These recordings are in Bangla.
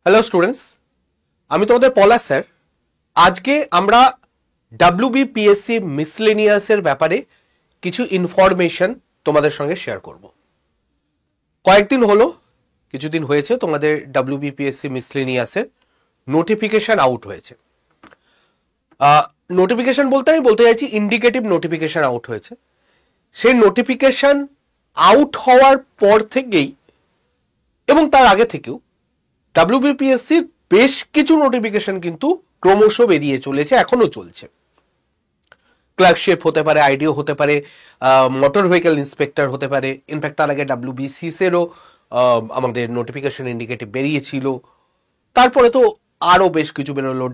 হ্যালো স্টুডেন্টস, আমি তোমাদের পলাশ স্যার। আজকে আমরা WBPSC মিসলেনিয়াসের ব্যাপারে কিছু ইনফরমেশন তোমাদের সঙ্গে শেয়ার করব। কয়েকদিন হলো, কিছুদিন হয়েছে তোমাদের WBPSC মিসলেনিয়াসের নোটিফিকেশন আউট হয়েছে। নোটিফিকেশন বলতে আমি বলতে চাইছি ইন্ডিকেটিভ নোটিফিকেশন আউট হয়েছে। সেই নোটিফিকেশন আউট হওয়ার পর থেকেই এবং তার আগে থেকেও WBPSCর বেশ কিছু নোটিফিকেশন কিন্তু ক্রমশ বেরিয়ে চলেছে, এখনো চলছে। ক্লার্কশিপ হতে পারে, আইডিও হতে পারে, মোটর ভেহিকল ইন্সপেক্টর হতে পারে। ইনফ্যাক্ট তার আগে WBCSেরও আমাদের নোটিফিকেশন ইন্ডিকেটিভ বেরিয়েছিল। তারপরে তো আরও বেশ কিছু বেরোলো,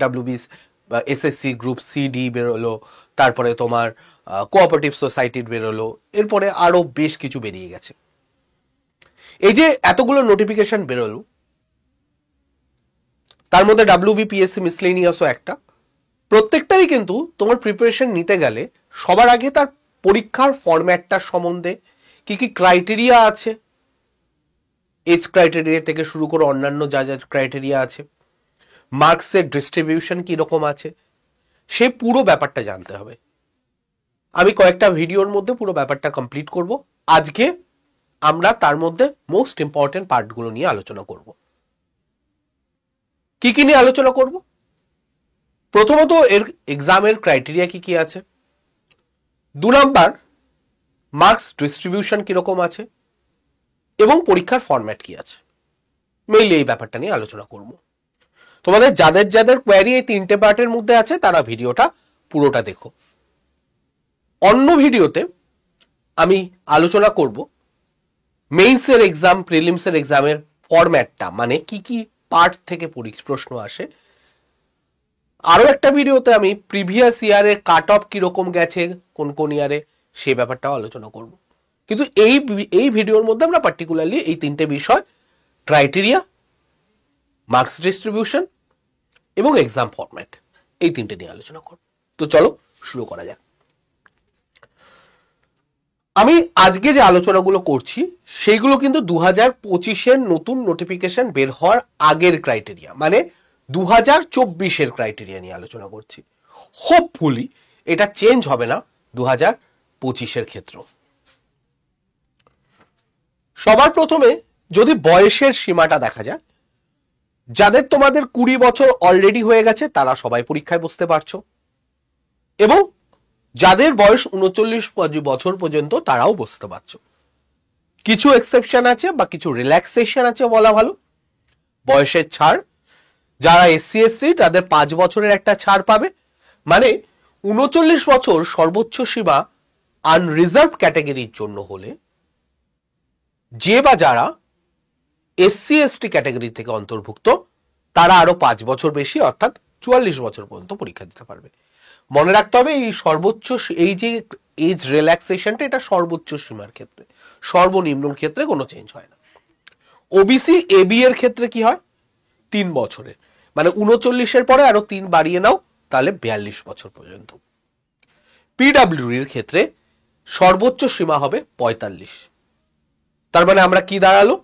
SSC গ্রুপ CD বেরোলো, তারপরে তোমার কোঅপারেটিভ সোসাইটির বেরোলো, এরপরে আরও বেশ কিছু বেরিয়ে গেছে। এই যে এতগুলো নোটিফিকেশন বেরোলো, তার মধ্যে WBPSC মিসলেনিয়াসও একটা। প্রত্যেকটারই কিন্তু তোমার প্রিপারেশন নিতে গেলে সবার আগে তার পরীক্ষার ফরম্যাটটার সম্বন্ধে কি কি ক্রাইটেরিয়া আছে, এজ ক্রাইটেরিয়া থেকে শুরু করে অন্যান্য যা যা ক্রাইটেরিয়া আছে, মার্কসের ডিস্ট্রিবিউশন কীরকম আছে, সে পুরো ব্যাপারটা জানতে হবে। আমি কয়েকটা ভিডিওর মধ্যে পুরো ব্যাপারটা কমপ্লিট করব। আজকে আমরা তার মধ্যে মোস্ট ইম্পর্টেন্ট পার্টগুলো নিয়ে আলোচনা করব। কি কি নিয়ে আলোচনা করব? প্রথমত এর এক্সামের ক্রাইটেরিয়া কি কি আছে, 2 নাম্বার মার্কস ডিস্ট্রিবিউশন কিরকম আছে, এবং পরীক্ষার ফরম্যাট কি আছে। মেইনলি এই ব্যাপারটা নিয়ে আলোচনা করব। তোমাদের যাদের যাদের কোয়ারি এই 3টে পার্টের মধ্যে আছে তারা ভিডিওটা পুরোটা দেখো। অন্য ভিডিওতে আমি আলোচনা করব মেইনসের এক্সাম, প্রিলিমসের এক্সামের ফরম্যাটটা, মানে কি কি পার্ট থেকে প্রশ্ন আসে। আরও একটা ভিডিওতে আমি প্রিভিয়াস ইয়ারে কাট অফ কীরকম গেছে কোন কোন ইয়ারে, সেই ব্যাপারটাও আলোচনা করব। কিন্তু এই ভিডিওর মধ্যে আমরা পার্টিকুলারলি এই 3টে বিষয়, ক্রাইটেরিয়া, মার্কস ডিস্ট্রিবিউশন এবং এক্সাম ফরম্যাট, এই 3টে নিয়ে আলোচনা করব। তো চলো শুরু করা যাক। আমি আজকে যে আলোচনাগুলো করছি সেইগুলো কিন্তু 2025-এর নতুন নোটিফিকেশন বের হওয়ার আগের ক্রাইটেরিয়া, মানে 2024-এর ক্রাইটেরিয়া নিয়ে আলোচনা করছি। হোপফুলি এটা চেঞ্জ হবে না 2025-এর ক্ষেত্র। সবার প্রথমে যদি বয়সের সীমাটা দেখা যায়, যাদের তোমাদের 20 বছর অলরেডি হয়ে গেছে তারা সবাই পরীক্ষায় বসতে পারছো, এবং যাদের বয়স 39 বছর পর্যন্ত তারাও বসতে পারছো। কিছু এক্সেপশন আছে বা কিছু রিল্যাক্সেশন আছে বলা ভালো। বয়সের ছাড়, যারা SC SC তাদের 5 বছরের একটা ছাড় পাবে, মানে 39 বছর সর্বোচ্চ সীমা আনরিজার্ভ ক্যাটাগরির জন্য হলে যে বা যারা SC ST ক্যাটাগরি থেকে অন্তর্ভুক্ত তারা আরো 5 বছর বেশি, অর্থাৎ 44 বছর পর্যন্ত পরীক্ষা দিতে পারবে। মনে রাখতে হবে এই সর্বোচ্চ, এই যে এজ রিল্যাক্সেশনটা, এটা সর্বোচ্চ সীমার ক্ষেত্রে, সর্বনিম্নর ক্ষেত্রে কোনো চেঞ্জ হয় না। OBC AB এর ক্ষেত্রে কি হয়, 3 বছরের, মানে 39-এর পরে আরো 3 বাড়িয়ে নাও, তাহলে 42 বছর পর্যন্ত। PWD এর ক্ষেত্রে সর্বোচ্চ সীমা হবে 45। তার মানে আমরা কি দাঁড়ালো,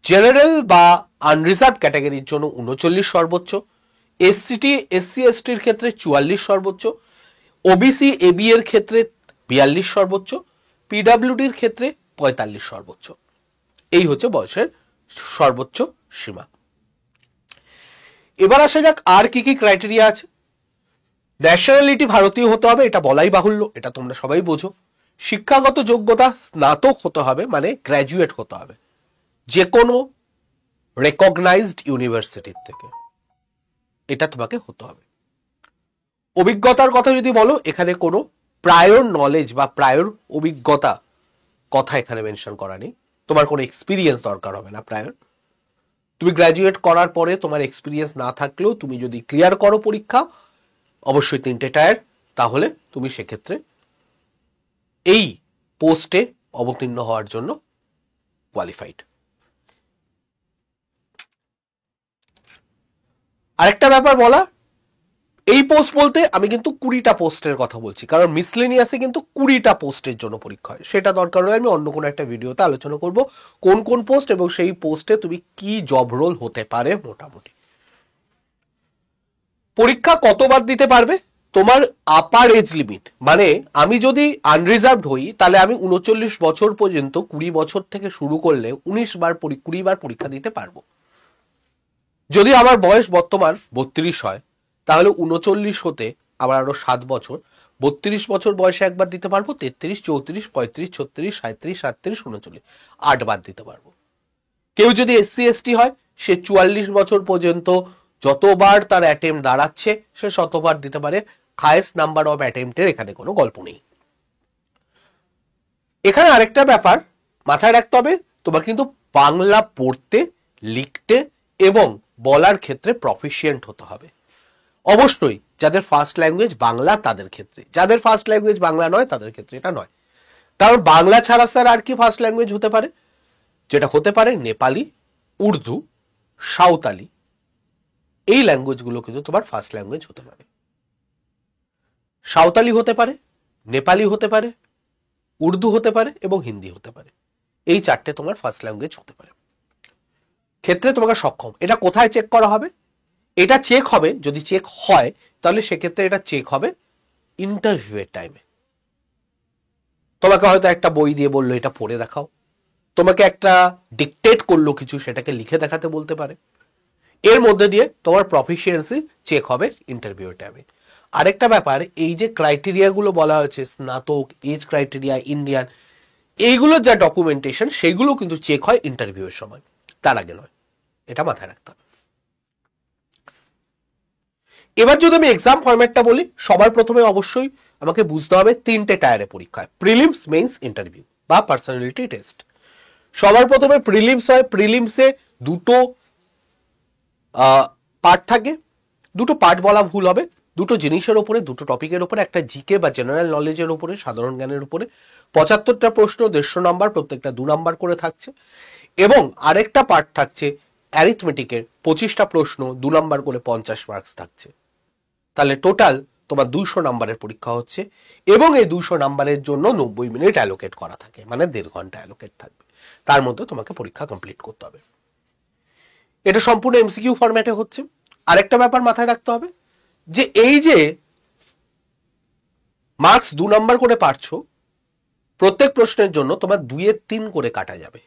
জেনারেল বা আনরিজার্ভ ক্যাটাগরির জন্য 39 সর্বোচ্চ, SC STর ক্ষেত্রে 44 সর্বোচ্চ, OBC AB এর ক্ষেত্রে 42 সর্বোচ্চ, PWDর ক্ষেত্রে 45 সর্বোচ্চ। এই হচ্ছে বয়সের সর্বোচ্চ সীমা। এবার আসা যাক আর কি কি ক্রাইটেরিয়া আছে। ন্যাশনালিটি ভারতীয় হতে হবে, এটা বলাই বাহুল্য, এটা তোমরা সবাই বোঝো। শিক্ষাগত যোগ্যতা স্নাতক হতে হবে, মানে গ্র্যাজুয়েট হতে হবে যে কোনো রেকগনাইজড ইউনিভার্সিটির থেকে, এটা তোমাকে হতে হবে। অভিজ্ঞতার কথা যদি বলো, এখানে কোনো প্রায়র নলেজ বা প্রায়র অভিজ্ঞতা কথা এখানে মেনশন করা নেই। তোমার কোনো এক্সপিরিয়েন্স দরকার হবে না প্রায়র। তুমি গ্র্যাজুয়েট করার পরে তোমার এক্সপিরিয়েন্স না থাকলেও তুমি যদি ক্লিয়ার করো পরীক্ষা, অবশ্যই 3টে টায়ার, তাহলে তুমি সেক্ষেত্রে এই পোস্টে অবতীর্ণ হওয়ার জন্য কোয়ালিফাইড। আরেকটা ব্যাপার বলা, এই পোস্ট বলতে আমি কিন্তু 20টা পোস্টের কথা বলছি, কারণ মিসলেনিয়াসে কিন্তু 20টা পোস্টের জন্য পরীক্ষা হয়। সেটা দরকার হলে আমি অন্য কোনো একটা ভিডিওতে আলোচনা করব কোন কোন পোস্ট এবং সেই পোস্টে তুমি কি জব রোল হতে পারে। মোটামুটি পরীক্ষা কতবার দিতে পারবে, তোমার আপার এজ লিমিট, মানে আমি যদি আনরিজার্ভড হই তাহলে আমি 39 বছর পর্যন্ত 20 বছর থেকে শুরু করলে 20 বার পরীক্ষা দিতে পারবো। যদি আমার বয়স বর্তমান 32 হয় তাহলে 39 হতে আবার আরো 7 বছর, 32 বছর বয়সে একবার দিতে পারবো, 33, 34, 35, 36, 37, 37, 39, 8 বার দিতে পারবো। কেউ যদি SC ST হয় সে 44 বছর পর্যন্ত যতবার তার অ্যাটেম্প দাঁড়াচ্ছে সে শতবার দিতে পারে। হাইয়েস্ট নাম্বার অফ অ্যাটেম্পটের এখানে কোনো গল্প নেই। এখানে আরেকটা ব্যাপার মাথায় রাখতে হবে, তোমার কিন্তু বাংলা পড়তে, লিখতে এবং বলার ক্ষেত্রে প্রফিশিয়েন্ট হতে হবে। অবশ্যই যাদের ফার্স্ট ল্যাঙ্গুয়েজ বাংলা তাদের ক্ষেত্রে, যাদের ফার্স্ট ল্যাঙ্গুয়েজ বাংলা নয় তাদের ক্ষেত্রে এটা নয়। কারণ বাংলা ছাড়া স্যার আর কি ফার্স্ট ল্যাঙ্গুয়েজ হতে পারে? যেটা হতে পারে নেপালি, উর্দু, সাঁওতালি, এই ল্যাঙ্গুয়েজগুলো কিন্তু তোমার ফার্স্ট ল্যাঙ্গুয়েজ হতে পারে। সাঁওতালি হতে পারে, নেপালি হতে পারে, উর্দু হতে পারে এবং হিন্দি হতে পারে। এই 4টে তোমার ফার্স্ট ল্যাঙ্গুয়েজ হতে পারে। ক্ষেত্রে তোমাকে সক্ষম। এটা কোথায় চেক করা হবে? এটা চেক হবে, যদি চেক হয় তাহলে সেক্ষেত্রে এটা চেক হবে ইন্টারভিউয়ের টাইমে। তোমাকে হয়তো একটা বই দিয়ে বললো এটা পড়ে দেখাও, তোমাকে একটা ডিকটেট করলো কিছু, সেটাকে লিখে দেখাতে বলতে পারে। এর মধ্যে দিয়ে তোমার প্রফিসিয়েন্সি চেক হবে ইন্টারভিউয়ের টাইমে। আরেকটা ব্যাপার, এই যে ক্রাইটেরিয়াগুলো বলা হয়েছে, স্নাতক, এজ ক্রাইটেরিয়া, ইন্ডিয়ান, এইগুলোর যা ডকুমেন্টেশন সেগুলো কিন্তু চেক হয় ইন্টারভিউয়ের সময়, তার আগে নয়। এটা মাথায় রাখতে হবে। এবার যদি আমি এক্সাম ফরম্যাটটা বলি, সবার প্রথমে অবশ্যই আমাকে বুঝতে হবে 3টে টায়ারে পরীক্ষা হয়, প্রিলিমস, মেইনস, ইন্টারভিউ বা পার্সোনালিটি টেস্ট। সবার প্রথমে প্রিলিমস হয়। প্রিলিমসে দুটো পার্ট থাকে। দুটো পার্ট বলা ভুল হবে, দুটো জিনিসের উপরে, দুটো টপিকের উপরে, একটা জিকে বা জেনারেল নলেজের উপরে, সাধারণ জ্ঞানের উপরে। 75টা প্রশ্ন, 150 নাম্বার, প্রত্যেকটা 2 নাম্বার করে থাকছে। এবং আরেকটা পার্ট থাকছে অ্যারিথমেটিকের, 25টা প্রশ্ন, 2 নাম্বার করে 50 মার্কস থাকছে। তাহলে টোটাল তোমার 200 নাম্বারের পরীক্ষা হচ্ছে এবং এই 200 নাম্বারের জন্য 90 মিনিট অ্যালোকেট করা থাকে, মানে 1.5 ঘন্টা অ্যালোকেট থাকবে। তার মধ্যে তোমাকে পরীক্ষা কমপ্লিট করতে হবে। এটা সম্পূর্ণ এমসিকিউ ফরম্যাটে হচ্ছে। আরেকটা ব্যাপার মাথায় রাখতে হবে যে এই যে মার্কস 2 নাম্বার করে পাচ্ছো, প্রত্যেক প্রশ্নের জন্য তোমার 2-এর 3 করে কাটা যাবে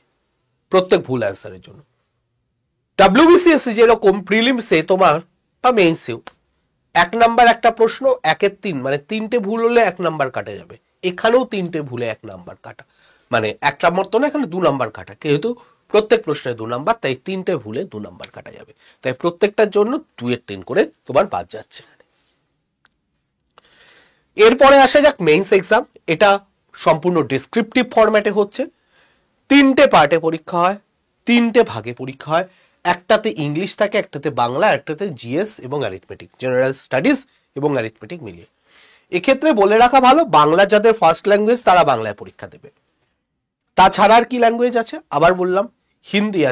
প্রত্যেক ভুল অ্যান্সারের জন্য। WBCSC যেরকম প্রিলিমসে তোমার বা মেইনসেও 1 নাম্বার একটা প্রশ্ন 1-এর 3, মানে 3টে ভুল হলে 1 নাম্বার কাটা যাবে। এখানেও 3টে ভুলে 1 নাম্বার কাটা, মানে 1 নাম্বার তো না, এখানে 2 নাম্বার কাটা। যেহেতু প্রত্যেক প্রশ্নে 2 নাম্বার, তাই 3টে ভুলে 2 নাম্বার কাটা যাবে। তাই প্রত্যেকটার জন্য 2-এর 3 করে তোমার বাদ যাচ্ছে। এরপরে আসা যাক মেইনস এক্সাম। এটা সম্পূর্ণ ডেসক্রিপটিভ ফরম্যাটে হচ্ছে। 3টে পার্টে পরীক্ষা হয়, 3টে ভাগে পরীক্ষা হয়। একটাতে ইংলিশ থাকে, একটাতে বাংলা, একটাতে জিএস এবং অ্যারিথমেটিক, জেনারেল স্টাডিজ এবং অ্যারিথমেটিক মিলিয়ে। এক্ষেত্রে বলে রাখা ভালো, বাংলা যাদের ফার্স্ট ল্যাঙ্গুয়েজ তারা বাংলায় পরীক্ষা দেবে। তাছাড়া আর কি ল্যাঙ্গুয়েজ আছে আবার বললাম, হিন্দি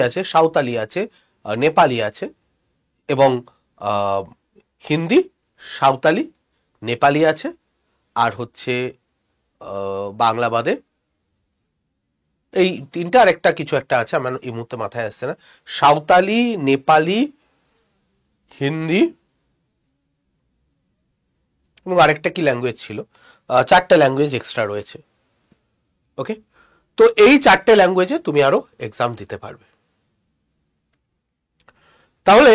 আছে, সাঁওতালি আছে, নেপালি আছে এবং হিন্দি, সাঁওতালি, নেপালি আছে, আর হচ্ছে বাংলা বাদে এই 3টে, আর একটা কিছু একটা আছে আমার এই মুহূর্তে মাথায় আসছে না। সাঁওতালি, নেপালি, হিন্দি এবং আরেকটা কি ল্যাঙ্গুয়েজ ছিল, 4টে ল্যাঙ্গুয়েজ এক্সট্রা রয়েছে। ওকে, তো এই 4টে ল্যাঙ্গুয়েজে তুমি আরো এক্সাম দিতে পারবে। তাহলে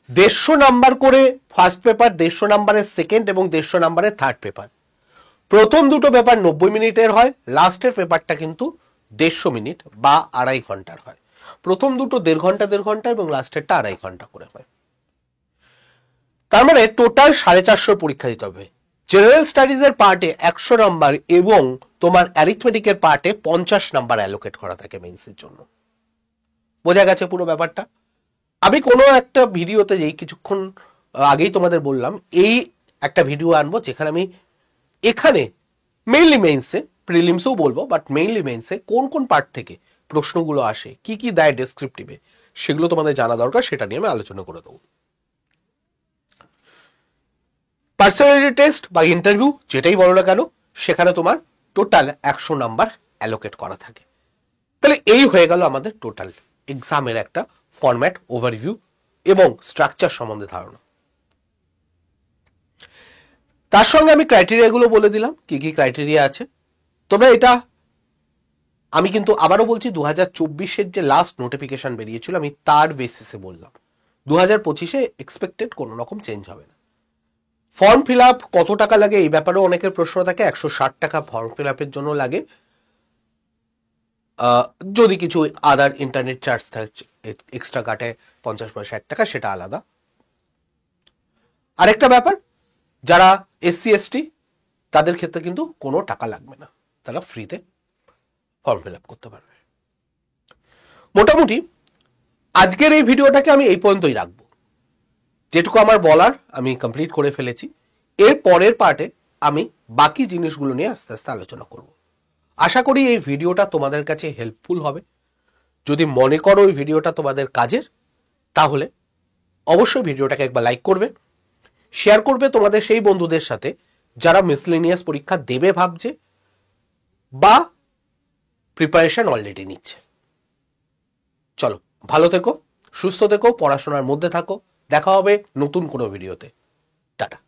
150 নাম্বার করে ফার্স্ট পেপার, 150 নাম্বারের সেকেন্ড এবং 150 নাম্বারের থার্ড পেপার। প্রথম দুটো পেপার 90 মিনিটের হয়, লাস্টের পেপারটা কিন্তু 150 মিনিট বা 2.5 ঘন্টার হয়। প্রথম দুটো 1.5 ঘন্টা এবং লাস্টেরটা 2.5 ঘন্টা করে হয়। তার মানে টোটাল 450 পরীক্ষা দিতে হবে। জেনারেল স্টাডিজের পার্টে 100 নাম্বার এবং তোমার অ্যারিথমেটিকের পার্টে 50 নাম্বার অ্যালোকেট করা থাকে মেইনসের জন্য। বোঝা গেছে পুরো ব্যাপারটা? আমি কোনো একটা ভিডিওতে যেই কিছুক্ষণ আগেই তোমাদের বললাম, এই একটা ভিডিও আনবো যেখানে আমি এখানে মেইনলি মেইনসে, প্রিলিমসেও বলবো, বাট মেইনলি মেইনসে কোন কোন পার্ট থেকে প্রশ্নগুলো আসে, কি কি দেয় ডেসক্রিপটিভে, সেগুলো তোমাদের জানা দরকার, সেটা নিয়ে আমি আলোচনা করে দেবো। পার্সোনালিটি টেস্ট বা ইন্টারভিউ যেটাই বলো না কেন, সেখানে তোমার টোটাল 100 নাম্বার অ্যালোকেট করা থাকে। তাহলে এই হয়ে গেল আমাদের টোটাল এক্সামের একটা ফরম্যাট, ওভারভিউ এবং স্ট্রাকচার সম্বন্ধে ধারণা। তার সঙ্গে আমি ক্রাইটেরিয়াগুলো বলে দিলাম, কি কি ক্রাইটেরিয়া আছে। তোমরা এটা, আমি কিন্তু আবারও বলছি, 2024-এর যে লাস্ট নোটিফিকেশন বেরিয়েছিল আমি তার বেসিসে বললাম, 2025-এ এক্সপেক্টেড কোনো রকম চেঞ্জ হবে না। ফর্ম ফিল আপ কত টাকা লাগে এই ব্যাপারেও অনেকের প্রশ্ন থাকে। 160 টাকা ফর্ম ফিল আপের জন্য লাগে, যদি কিছু আদার ইন্টারনেট চার্জ থাকে, এক্সট্রা কাটে 50 পয়সা 1 টাকা, সেটা আলাদা। আরেকটা ব্যাপার, যারা SC ST তাদের ক্ষেত্রে কিন্তু কোনো টাকা লাগবে না, তারা ফ্রিতে ফর্ম ফিল আপ করতে পারবে। মোটামুটি আজকের এই ভিডিওটাকে আমি এই পর্যন্তই রাখবো। যেটুকু আমার বলার আমি কমপ্লিট করে ফেলেছি। এর পরের পার্টে আমি বাকি জিনিসগুলো নিয়ে আস্তে আস্তে আলোচনা করব। আশা করি এই ভিডিওটা তোমাদের কাছে হেল্পফুল হবে। যদি মনে করো এই ভিডিওটা তোমাদের কাজের, তাহলে অবশ্যই ভিডিওটাকে একবার লাইক করবে, শেয়ার করবে তোমাদের সেই বন্ধুদের সাথে যারা মিসলেনিয়াস পরীক্ষা দেবে ভাবছে বা প্রিপারেশন অলরেডি নিচ্ছে। চলো, ভালো থেকো, সুস্থ থেকো, পড়াশোনার মধ্যে থাকো। দেখা হবে নতুন কোনো ভিডিওতে। টাটা।